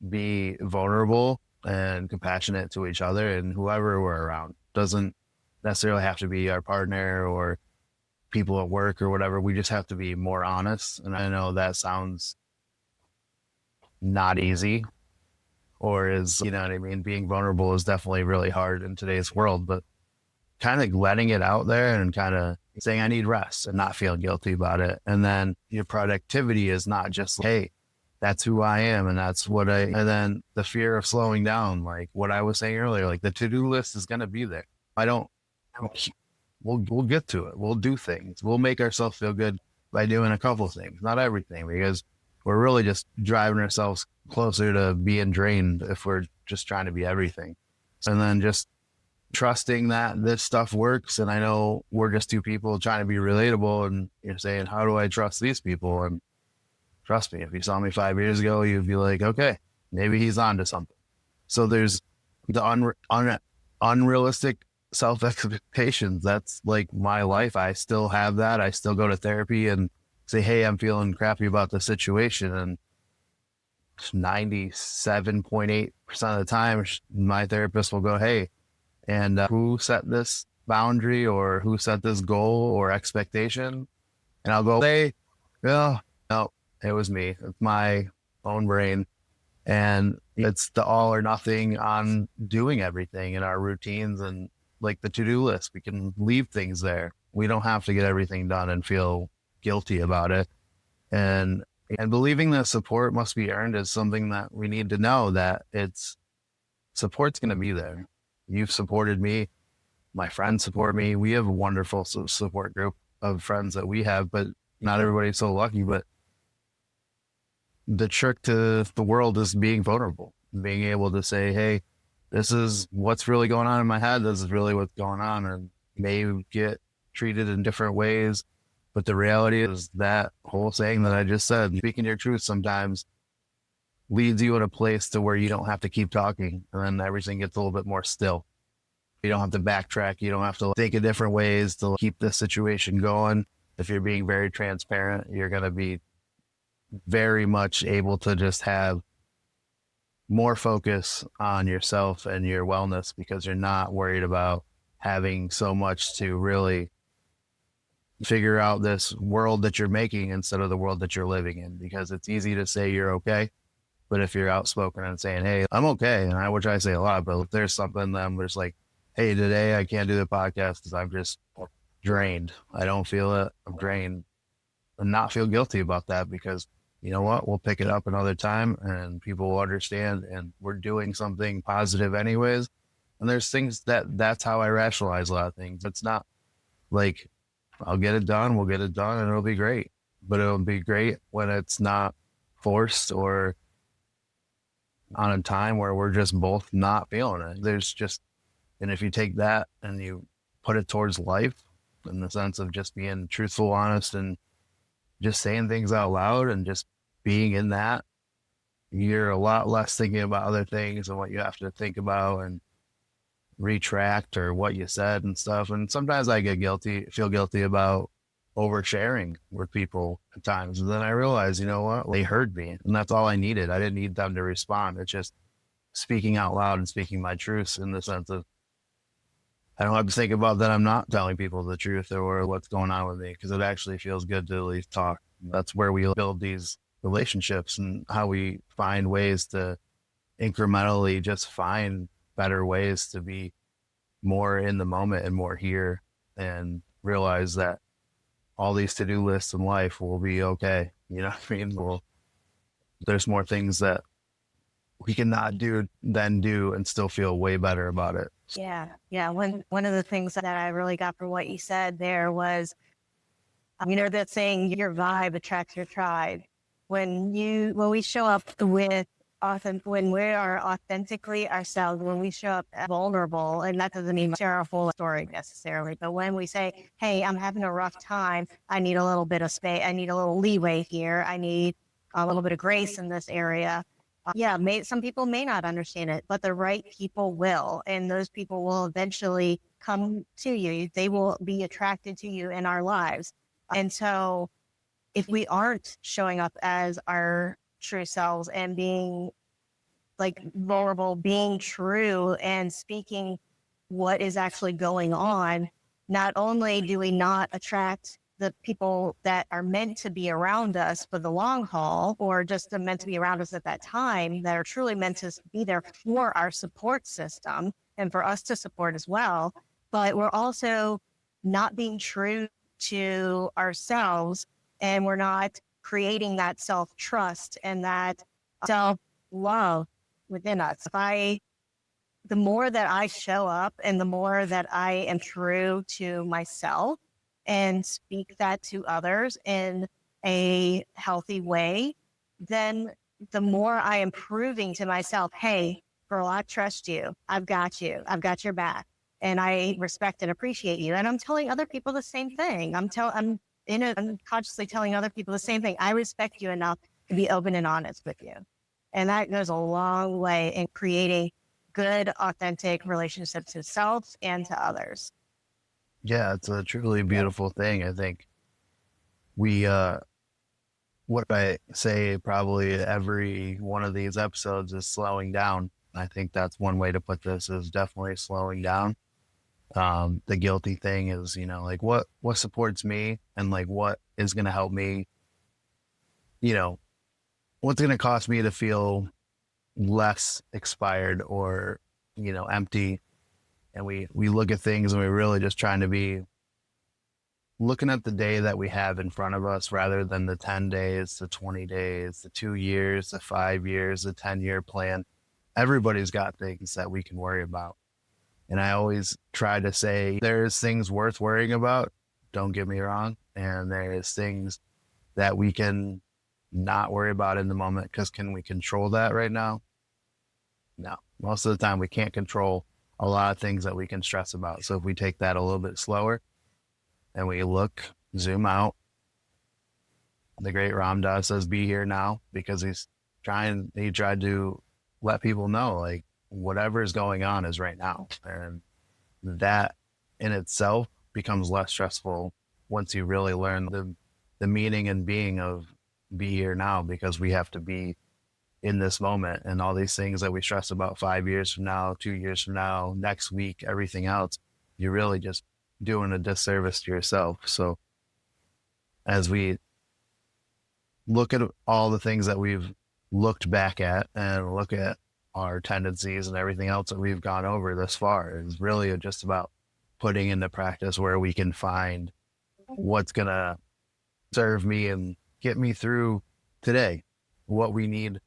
be vulnerable and compassionate to each other and whoever we're around. Doesn't necessarily have to be our partner or people at work or whatever. We just have to be more honest. And I know that sounds not easy, or is, you know what I mean? Being vulnerable is definitely really hard in today's world, but kind of letting it out there and kind of saying I need rest and not feeling guilty about it. And then your productivity is not just, hey, that's who I am and and then the fear of slowing down, like what I was saying earlier, like the to-do list is going to be there. I don't, we'll get to it. We'll do things. We'll make ourselves feel good by doing a couple of things, not everything, because we're really just driving ourselves closer to being drained if we're just trying to be everything. And then just trusting that this stuff works. And I know we're just two people trying to be relatable, and you're saying, how do I trust these people? And trust me, if you saw me 5 years ago, you'd be like, okay, maybe he's on to something. So there's the unrealistic self expectations. That's like my life. I still have that. I still go to therapy and say, hey, I'm feeling crappy about the situation. And 97.8% of the time, my therapist will go, hey, and who set this boundary or who set this goal or expectation? And I'll go, hey, yeah, no, it was me. It's my own brain. And it's the all or nothing on doing everything in our routines and like the to-do list. We can leave things there. We don't have to get everything done and feel guilty about it. And believing that support must be earned is something that we need to know, that support's going to be there. You've supported me. My friends support me. We have a wonderful support group. of friends that we have, but not everybody's so lucky. But the trick to the world is being vulnerable, being able to say, hey, this is what's really going on in my head. This is really what's going on. And may get treated in different ways. But the reality is that whole saying that I just said, speaking your truth sometimes leads you in a place to where you don't have to keep talking. And then everything gets a little bit more still. You don't have to backtrack. You don't have to think of different ways to keep this situation going. If you're being very transparent, you're going to be very much able to just have more focus on yourself and your wellness because you're not worried about having so much to really figure out this world that you're making instead of the world that you're living in. Because it's easy to say you're okay, but if you're outspoken and saying, hey, I'm okay, and which I say a lot, but if there's something that I'm just like, hey, today I can't do the podcast because I'm just drained. I don't feel it. I'm drained. And not feel guilty about that because you know what? We'll pick it up another time and people will understand and we're doing something positive anyways. And there's things that's how I rationalize a lot of things. It's not like I'll get it done, we'll get it done and it'll be great. But it'll be great when it's not forced or on a time where we're just both not feeling it. There's just, and if you take that and you put it towards life in the sense of just being truthful, honest, and just saying things out loud and just being in that, you're a lot less thinking about other things and what you have to think about and retract or what you said and stuff. And sometimes I feel guilty about oversharing with people at times. And then I realize, you know what? They heard me and that's all I needed. I didn't need them to respond. It's just speaking out loud and speaking my truths in the sense of I don't have to think about that I'm not telling people the truth or what's going on with me because it actually feels good to at least talk. That's where we build these relationships and how we find ways to incrementally just find better ways to be more in the moment and more here and realize that all these to-do lists in life will be okay. You know what I mean? There's more things that we can not do than do and still feel way better about it. Yeah. Yeah. One of the things that I really got from what you said there was, that saying your vibe attracts your tribe. When we show up when we are authentically ourselves, when we show up vulnerable, and that doesn't mean share our full story necessarily, but when we say, hey, I'm having a rough time, I need a little bit of space, I need a little leeway here, I need a little bit of grace in this area. Some people may not understand it, but the right people will, and those people will eventually come to you. They will be attracted to you in our lives. And so if we aren't showing up as our true selves and being like vulnerable, being true and speaking what is actually going on, not only do we not attract the people that are meant to be around us for the long haul or just meant to be around us at that time, that are truly meant to be there for our support system and for us to support as well, but we're also not being true to ourselves and we're not creating that self-trust and that self-love within us. The more that I show up and the more that I am true to myself and speak that to others in a healthy way, then the more I am proving to myself, hey, girl, I trust you. I've got you. I've got your back. And I respect and appreciate you. And I'm telling other people the same thing. I'm consciously telling other people the same thing. I respect you enough to be open and honest with you. And that goes a long way in creating good, authentic relationships to self and to others. Yeah, it's a truly beautiful thing. I think we, what I say probably every one of these episodes is slowing down. I think that's one way to put this is definitely slowing down. The guilty thing is, like what supports me and like what is going to help me, what's going to cost me to feel less expired or, empty. And we look at things and we're really just trying to be looking at the day that we have in front of us rather than the 10 days, the 20 days, the 2 years, the 5 years, the 10-year plan. Everybody's got things that we can worry about. And I always try to say there's things worth worrying about, don't get me wrong. And there's things that we can not worry about in the moment, because can we control that right now? No. Most of the time, we can't control a lot of things that we can stress about. So if we take that a little bit slower and we look, zoom out, the great Ramdas says, be here now, because he tried to let people know, like, whatever is going on is right now. And that in itself becomes less stressful once you really learn the meaning and being of be here now, because we have to be in this moment, and all these things that we stress about 5 years from now, 2 years from now, next week, everything else, you're really just doing a disservice to yourself. So as we look at all the things that we've looked back at and look at our tendencies and everything else that we've gone over this far, is really just about putting into practice where we can find what's going to serve me and get me through today, what we need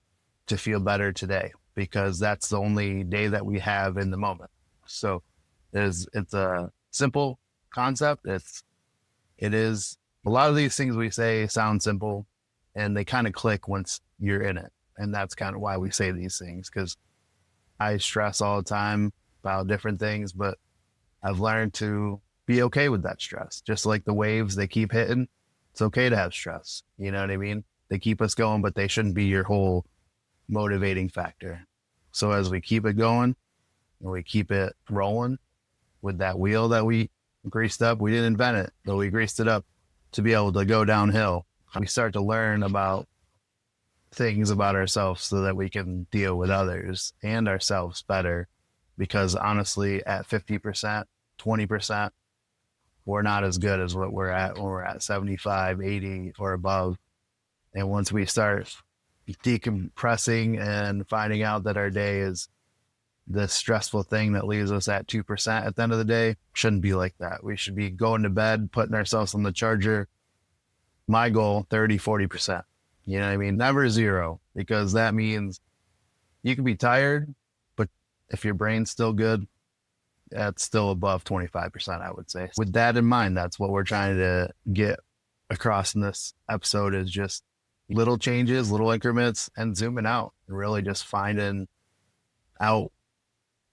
to feel better today, because that's the only day that we have in the moment. So it's a simple concept. It is a lot of these things we say sound simple, and they kind of click once you're in it. And that's kind of why we say these things, because I stress all the time about different things, but I've learned to be okay with that stress. Just like the waves, they keep hitting. It's okay to have stress. You know what I mean? They keep us going, but they shouldn't be your whole motivating factor. So as we keep it going and we keep it rolling with that wheel that we greased up, we didn't invent it, but we greased it up to be able to go downhill. We start to learn about things about ourselves so that we can deal with others and ourselves better. Because honestly, at 50%, 20%, we're not as good as what we're at when we're at 75, 80 or above. And once we start decompressing and finding out that our day is this stressful thing that leaves us at 2% at the end of the day, shouldn't be like that. We should be going to bed, putting ourselves on the charger. My goal, 30, 40%. You know what I mean? Never zero, because that means you can be tired, but if your brain's still good, that's still above 25%, I would say. With that in mind, that's what we're trying to get across in this episode, is just little changes, little increments, and zooming out, and really just finding out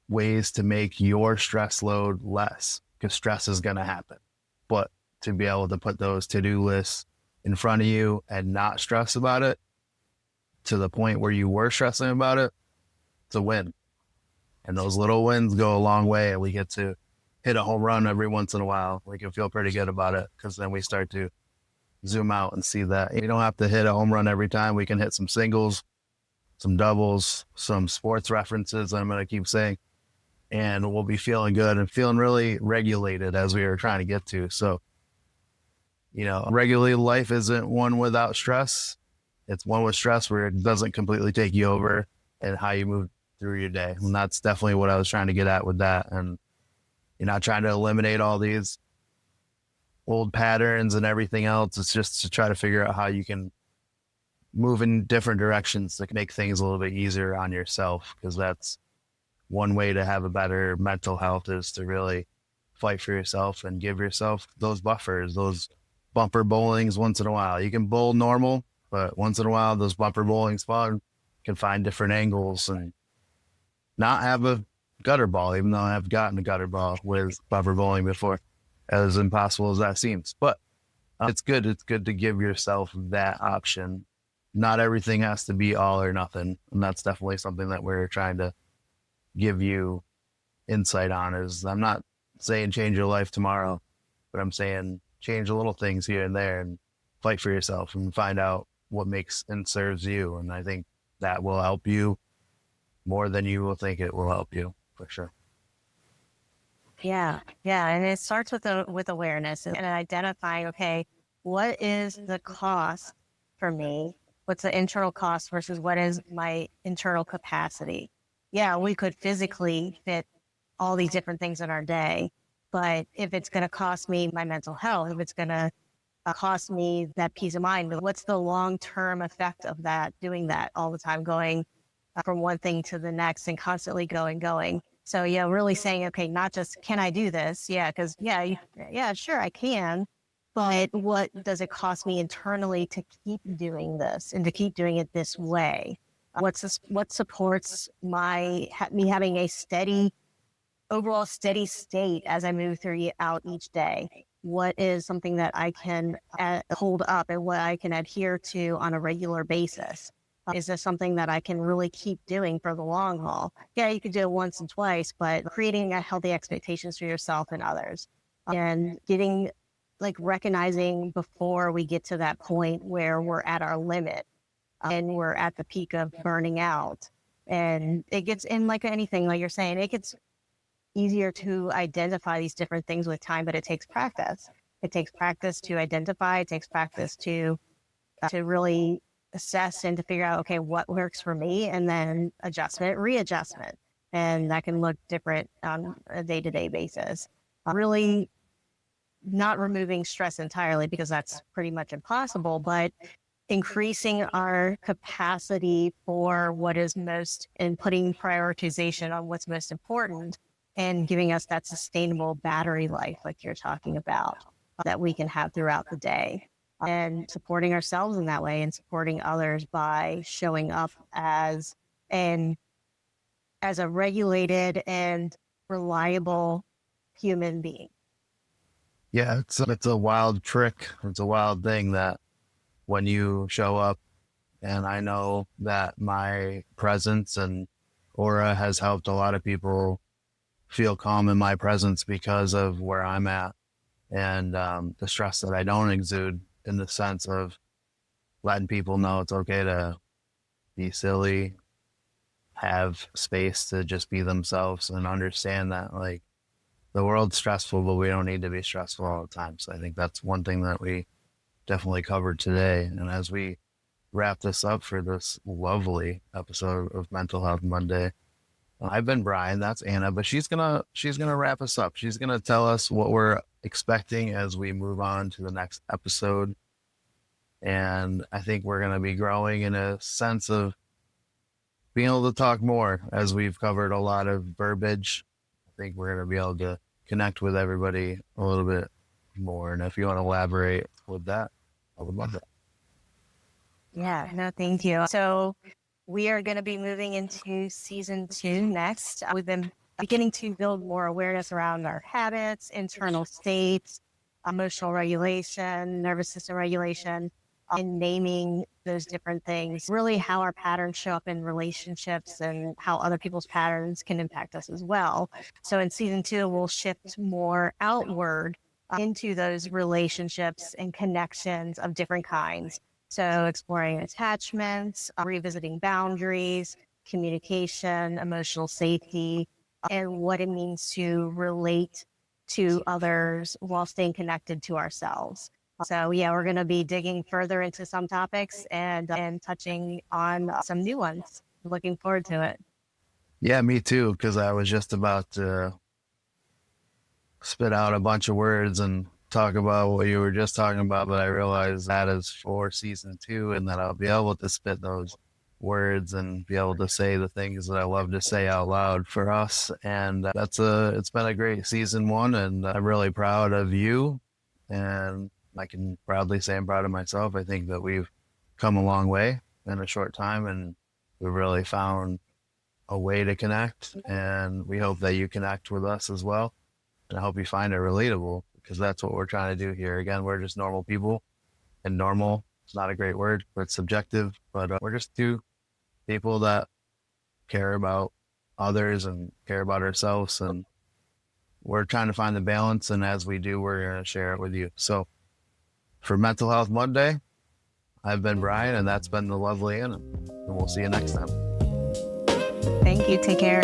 ways to make your stress load less, because stress is going to happen. But to be able to put those to-do lists in front of you and not stress about it to the point where you were stressing about it, it's a win. And those little wins go a long way, and we get to hit a home run every once in a while. We can feel pretty good about it, because then we start to zoom out and see that you don't have to hit a home run every time. We can hit some singles, some doubles, some sports references, I'm going to keep saying, and we'll be feeling good and feeling really regulated, as we were trying to get to. So, regulated life isn't one without stress. It's one with stress where it doesn't completely take you over, and how you move through your day. And that's definitely what I was trying to get at with that. And you're not trying to eliminate all these old patterns and everything else. It's just to try to figure out how you can move in different directions to make things a little bit easier on yourself, because that's one way to have a better mental health, is to really fight for yourself and give yourself those buffers, those bumper bowlings once in a while. You can bowl normal, but once in a while, those bumper bowlings fun. You can find different angles and not have a gutter ball, even though I've gotten a gutter ball with bumper bowling before, as impossible as that seems. But it's good. It's good to give yourself that option. Not everything has to be all or nothing. And that's definitely something that we're trying to give you insight on. Is I'm not saying change your life tomorrow, but I'm saying change the little things here and there, and fight for yourself and find out what makes and serves you. And I think that will help you more than you will think it will help you, for sure. Yeah, yeah, and it starts with awareness and identifying, okay, what is the cost for me? What's the internal cost versus what is my internal capacity? Yeah, we could physically fit all these different things in our day, but if it's going to cost me my mental health, if it's going to cost me that peace of mind, what's the long-term effect of that, doing that all the time, going from one thing to the next and constantly going. So yeah, really saying, okay, not just can I do this? Yeah, because yeah, sure I can, but what does it cost me internally to keep doing this and to keep doing it this way? What supports me having a overall steady state as I move out each day? What is something that I can hold up and what I can adhere to on a regular basis? Is this something that I can really keep doing for the long haul? Yeah, you could do it once and twice, but creating a healthy expectations for yourself and others, and getting recognizing before we get to that point where we're at our limit and we're at the peak of burning out. And it gets in, like anything, like you're saying, it gets easier to identify these different things with time, but it takes practice. It takes practice to identify. It takes practice to really assess and to figure out, okay, what works for me, and then adjustment, readjustment. And that can look different on a day-to-day basis. Really not removing stress entirely, because that's pretty much impossible, but increasing our capacity for what is most, and putting prioritization on what's most important, and giving us that sustainable battery life, like you're talking about, that we can have throughout the day, and supporting ourselves in that way and supporting others by showing up as a regulated and reliable human being. Yeah, it's a wild trick. It's a wild thing that when you show up, and I know that my presence and aura has helped a lot of people feel calm in my presence because of where I'm at, and the stress that I don't exude, in the sense of letting people know it's okay to be silly, have space to just be themselves, and understand that like the world's stressful, but we don't need to be stressful all the time. So I think that's one thing that we definitely covered today. And as we wrap this up for this lovely episode of Mental Health Monday, I've been Bryon, that's Anna, but she's gonna wrap us up. She's gonna tell us what we're expecting as we move on to the next episode. And I think we're gonna be growing in a sense of being able to talk more, as we've covered a lot of verbiage. I think we're gonna be able to connect with everybody a little bit more. And if you want to elaborate with that, I would love that. Yeah, no, thank you. So we are going to be moving into season 2 next. We've been beginning to build more awareness around our habits, internal states, emotional regulation, nervous system regulation, and naming those different things, really how our patterns show up in relationships and how other people's patterns can impact us as well. So in season 2, we'll shift more outward into those relationships and connections of different kinds. So exploring attachments, revisiting boundaries, communication, emotional safety, and what it means to relate to others while staying connected to ourselves. So yeah, we're going to be digging further into some topics and touching on some new ones. Looking forward to it. Yeah, me too, because I was just about to spit out a bunch of words and talk about what you were just talking about, but I realized that is for season 2, and that I'll be able to spit those words and be able to say the things that I love to say out loud for us. And it's been a great season 1, and I'm really proud of you, and I can proudly say I'm proud of myself. I think that we've come a long way in a short time, and we've really found a way to connect, and we hope that you connect with us as well. And I hope you find it relatable, because that's what we're trying to do here. Again, we're just normal people, and normal, it's not a great word, but it's subjective. But we're just 2 people that care about others and care about ourselves. And we're trying to find the balance. And as we do, we're going to share it with you. So for Mental Health Monday, I've been Bryon, and that's been the lovely Anna. And we'll see you next time. Thank you. Take care.